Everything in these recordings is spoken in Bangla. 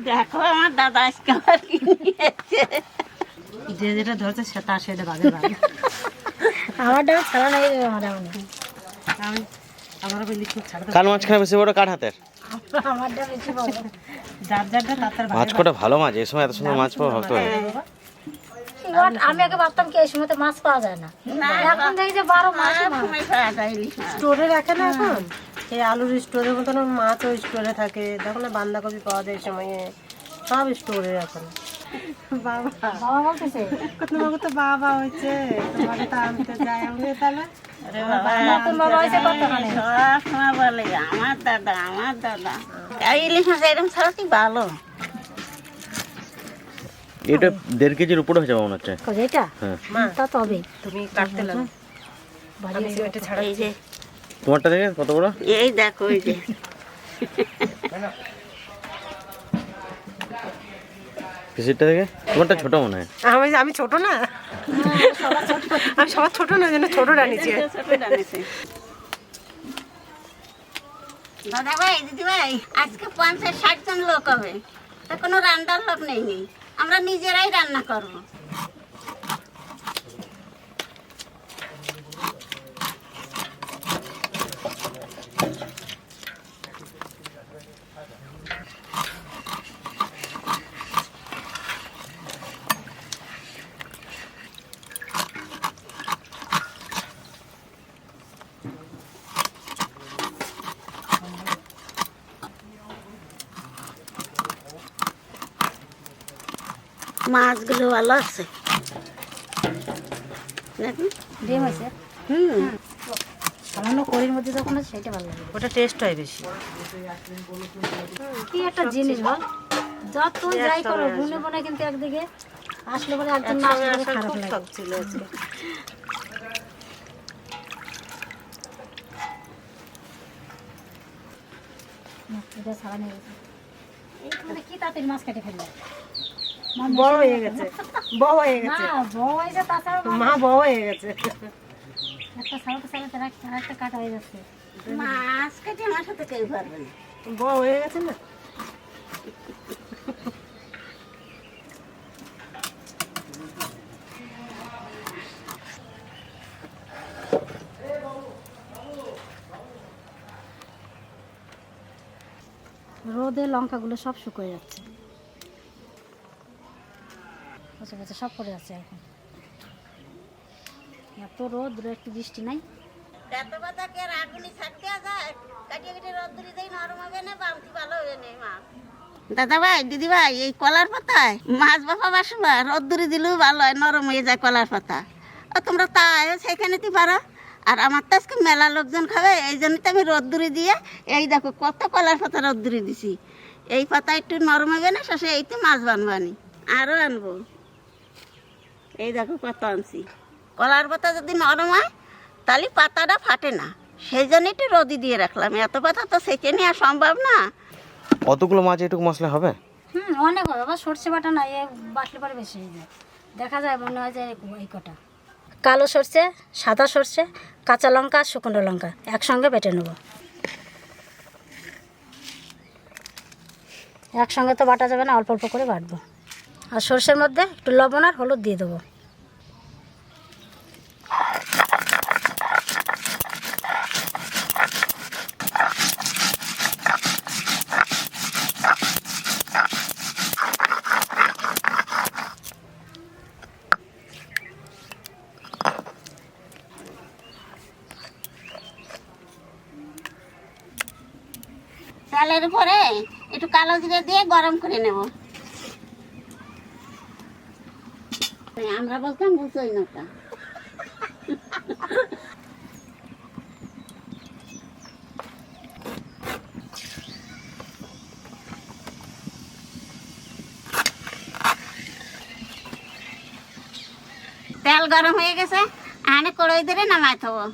দেখো আমার দাদা আজকে আবার কি নিয়েছে। যে যেটা ধরছে সে তার সেটা ভাগে ভাগে। আমার ডাল ছাড়া নাই আমার আমারও ইলিশ মাছ ছাড়া কার মাছখানে বেশি বড় কার হাতের? আমার ডাল বেশি বড়। যার যারটা তার ভাগে মাছ কটা ভালো মাছ, এই সময় এত সুন্দর মাছ পাওয়া ভাবতে পারি। আমি আগে ভাবতাম কি এই সময়তে মাছ পাওয়া যায় না, এখন দেখি যে 12 মাস সময় পাওয়া যায় ইলিশ মাছ। স্টোরে রাখে না এখন, এই আলুর স্টোরের মতন মাছও স্টোরে থাকে। দেখো না বাঁধাকপি পাওয়া যায় এই সময়ে, সব স্টোরে এখন। বাবা বাবা বলতেছে তোমাকে তো বাবা হয়েছে, তোমাকে তো আনতে যাই আমি তাহলে। আরে বাবা, নতুন বাবা হয়েছে কতখানি। সব সময় বলে আমার দাদা আমার দাদা। এই ইলিশ মাছ এরকম ছাড়া কি ভালো। এটা 1.5 কেজির উপরে হয়ে যাবে মনে হচ্ছে। এটা হ্যাঁ, তা তবে তুমি কাটতে লাগো। বাড়ি এসে এটা ছাড়া এই যে তোমারটা দেখে কত বড়। এই দেখো এই যে পিসিরটা দেখে তোমারটা ছোট মনে হয়। আমি ছোট না, আমি সবার ছোট না, যেন ছোটটা নিচে। দাদা ভাই দিদি ভাই আজকে 50-60 জন লোক হবে, তা কোনো রান্নার লোক নেই, আমরা নিজেরাই রান্না করবো। মাছগুলো ভালো আছে, ডিম হয়েছে সামান্য কড়ির মধ্যে যখন আছে সেটা ভালো লাগে। ওটা টেস্ট হয় বেশি। কি একটা জিনিস বল, যত যাই করো বুনে বুনে কিন্তু একদিকে আসলে পরে একদম না আসলে পরে খারাপ লাগে। ছিল আজকে। এটা ছাড়া নিয়ে গেছে এইখানে কি তাড়াতাড়ি মাছ কেটে ফেললো। বড় হয়ে গেছে, বড় হয়ে গেছে, না বউ হয়েছে তাছাড়া মা বড় হয়ে গেছে। একটা ছাড়াতে ছাড়াতে আরেকটা কাটা হয়ে যাচ্ছে। মাছ কেটে আমার সাথে কেউ পারবে না। বড় হয়ে গেছে না। রোদে লঙ্কাগুলো সব শুকিয়ে যাচ্ছে, পচে পচে সব পড়ে যাচ্ছে এখন। এত রোদ, একটু বৃষ্টি নাই। এত পাতা কে আর আগুনি ছাড় দেওয়া যায়, কাটিয়ে কেটে রোদ্দুরি দেয় নরম হবে না, বামতি ভালো হবে না মাছ। দাদা ভাই দিদি ভাই এই কলার পাতায় মাছ বাপা বাসবা রোদ্দুরি দিলেও ভালো হয়, নরম হয়ে যায় কলার পাতা। আর তোমরা তাই সেখানে তুই পারো, আর আমার তো আজকে মেলা লোকজন খাবে, এই জন্য তো আমি রোদ্দুরি দিয়ে এই দেখো কত কলার পাতা রোদ্দুরি দিছি। এই পাতা একটু নরম হবে না, শেষে এইতে মাছ বানবানি, আরও আনবো। এই দেখো কত আনছি। কলার পাতা যদি নরম হয় তাহলে পাতাটা ফাটে না, সেই জন্য একটু রোদি দিয়ে রাখলাম। এত পাতা তো সেকে নেওয়া সম্ভব না। অতগুলো মাছ এটুকু মশলা হবে? অনেক হবে, আবার সর্ষে বাটা না এ বাটলে পরে বেশি হয়ে যায়, দেখা যায় মনে হয় যে এই কটা। কালো সর্ষে, সাদা সর্ষে, কাঁচা লঙ্কা, শুকনো লঙ্কা একসঙ্গে বেটে নেব। একসঙ্গে তো বাটা যাবে না, অল্প অল্প করে বাটবো। আর সর্ষের মধ্যে একটু লবণ আর হলুদ দিয়ে দেবো। তেলের উপরে একটু কালো জিরে দিয়ে গরম করে নেব। আমরা বলতাম বুঝোই না ওটা। তেল গরম হয়ে গেছে, আনে কড়াই ধরে নামাই থবো।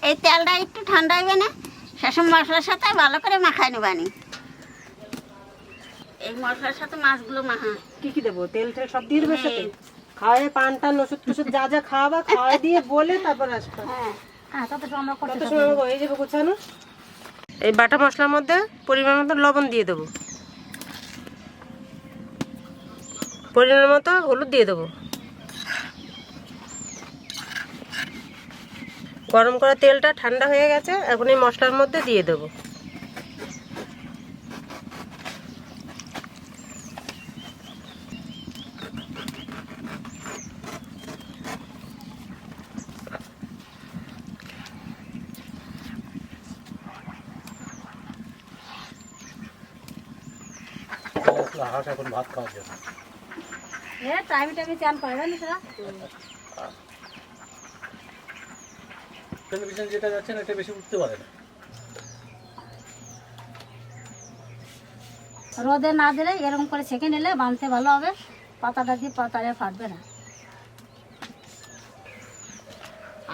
এই তেলটা একটু ঠান্ডা হইবে না, সেসব মশলার সাথে ভালো করে মাখাই নেবানি। এই মশলার সাথে মাছগুলো মাখা। কি কি দেবো? তেল টেল সব দিয়ে দেবে সাথে? খাওয়াই পান টান ওষুধ টষুধ যা যা খাওয়াবা খাওয়াই দিয়ে বলে তারপর আসবা। হ্যাঁ তত আমরা করতে কত সময় হয়ে যাবে গোছানো? এই বাটা মশলার মধ্যে পরিমাণ মতো লবণ দিয়ে দেবো, পরিমাণ মতো হলুদ দিয়ে দেবো। গরম করা তেলটা ঠান্ডা হয়ে গেছে, এখন এই মশলার মধ্যে দিয়ে দেবো। ভাত খাওয়ার জন্য টাইমে টাইমে চান পাবেন টেলিভিশন যেটা যাচ্ছে না এটা বেশি উঠতে পারে না, রোদে না দিলে এরকম করে ছেঁকে নিলে বাঁধতে ভালো হবে, পাতাটা দিয়ে পাতাটা ফাটবে না,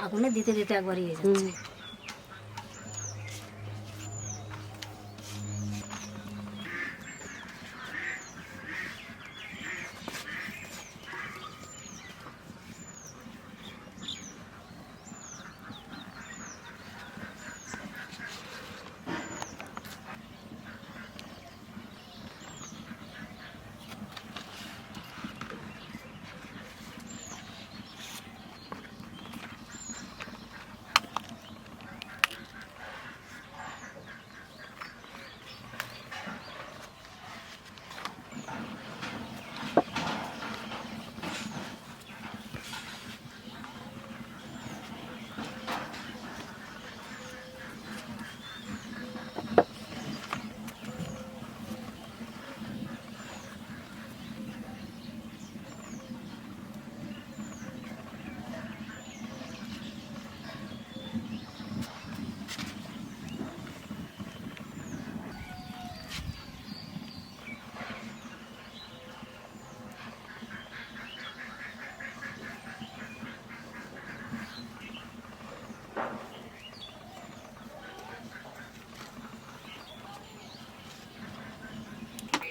আগুনে দিতে দিতে একবার ইয়ে যাচ্ছে।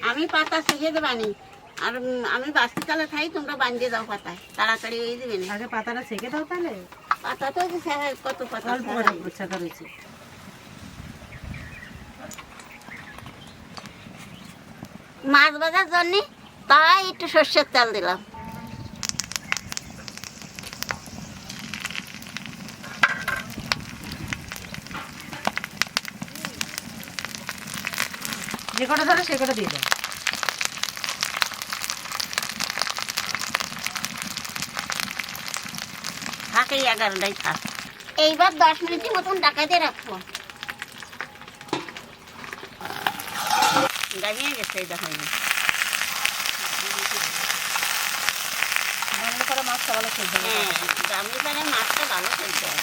আমি পাতা শিখে দেবানি, আর আমি বাস্তিকালে খাই, তোমরা বাঁধিয়ে দাও পাতায়, তাড়াতাড়ি এই দিবে না। আগে পাতাটা ছেঁকে দাও, তাহলে পাতা তো কত পাতা ছাকা রয়েছে। মাছ ভাজার জন্য তাই একটু সর্ষের তেল দিলাম। যে কটা ধরে সে কটা দিয়ে দাও। থাকে 11টাই থাক। এইবার 10 মিনিটের মতন ডাকাতে রাখবো। গামিয়ে গেছে এই দেখাই মাছটা ভালো খেলতে হবে। হ্যাঁ, গামিয়ে পারে মাছটা ভালো খেলতে হয়।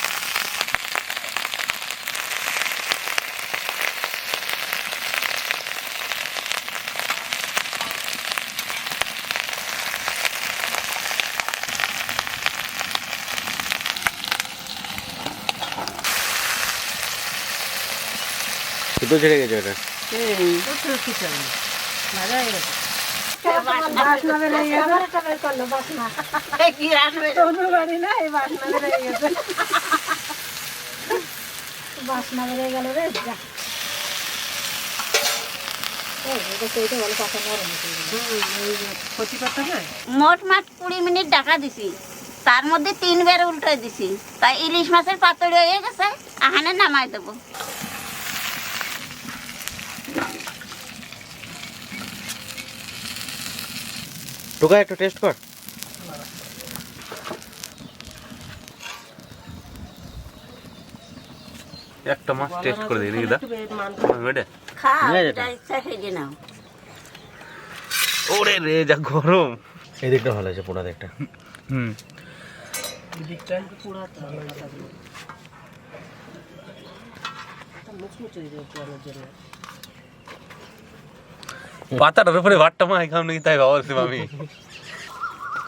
সুতো ছেড়ে গেছে এটা। ভাজা হয়ে গেছে। বাসনা বেরিয়ে গেছে, কি রান্না বাড়ি না, এই বাসনা বেরিয়ে গেছে। বাসনা বেরিয়ে গেল রে। যা মোট মাছ 20 মিনিট ঢাকা দিছি, তার মধ্যে 3 বার উল্টে দিছি, তাই ইলিশ মাছের পাতুরি হয়ে গেছে, আহানে নামাই দেবো। টোকা একটু টেস্ট কর। একটা মাছ টেস্ট করে দিই দা মেডে খাও, ঠিক আছে এটা ইচ্ছা খেয়ে নাও। ওরে রে যা গরম। এই দিকটা ভালো আছে, পোড়া দিকটা। হুম দিকটা পুরাতে ভালো লাগবে, মুচমুচে হয়ে যাবে পুরানোর জন্য। পাতাটার উপরে ভাতটা মা খাম নাকি তাই ভাবছিলাম আমি।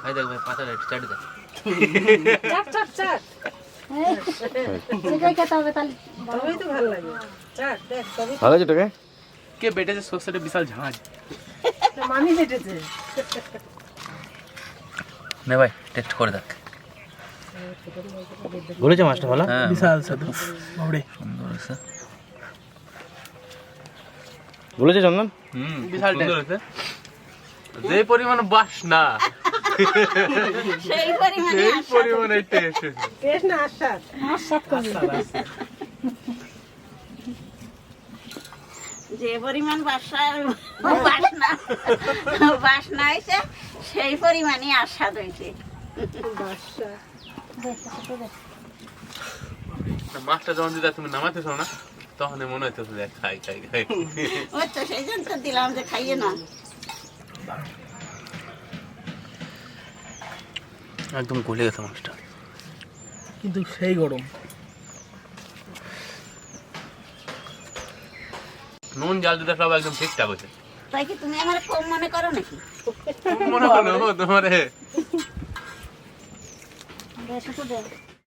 খাই দেখ ভাই, পাতাটা একটু চাটি দে। চাট চাট চাট, সেটাই খেতে হবে তাহলে। তবেই তো ভালো লাগে। চাট দেখ, তবেই ভালো আছে টোকা। কে বেটেছে সর্ষেটা বিশাল ঝাঁজ। তো মামি বেটেছে। নে ভাই টেস্ট করে দেখ। বলেছে মাছটা ভালো। হ্যাঁ বিশাল সাধু বাবড়ে সুন্দর আছে। বলেছে চন্দন? বিশাল সুন্দর হয়েছে। যে পরিমাণ বাসনা সেই পরিমাণে সেই আস্বাদ। পরিমাণে টেস্ট টেস্ট না আস্বাদ। যে পরিমাণ বাসনা বাসনা হয়েছে সেই পরিমাণই আস্বাদ হয়েছে। মাছটা যখন দিদা তুমি নামাইতেছ না তখন মনে হইতেছে যে খাই খাই খাই। ওই তো সেই জন্য তো দিলাম যে খাইয়ে না। একদম গলে গেছে মাছটা। কিন্তু সেই গরম। নুন জাল দিদা সব একদম ঠিকঠাক হয়েছে। তাই কি তুমি আমার কম মনে করো নাকি? মনে হলো তোমার বেশ তো দে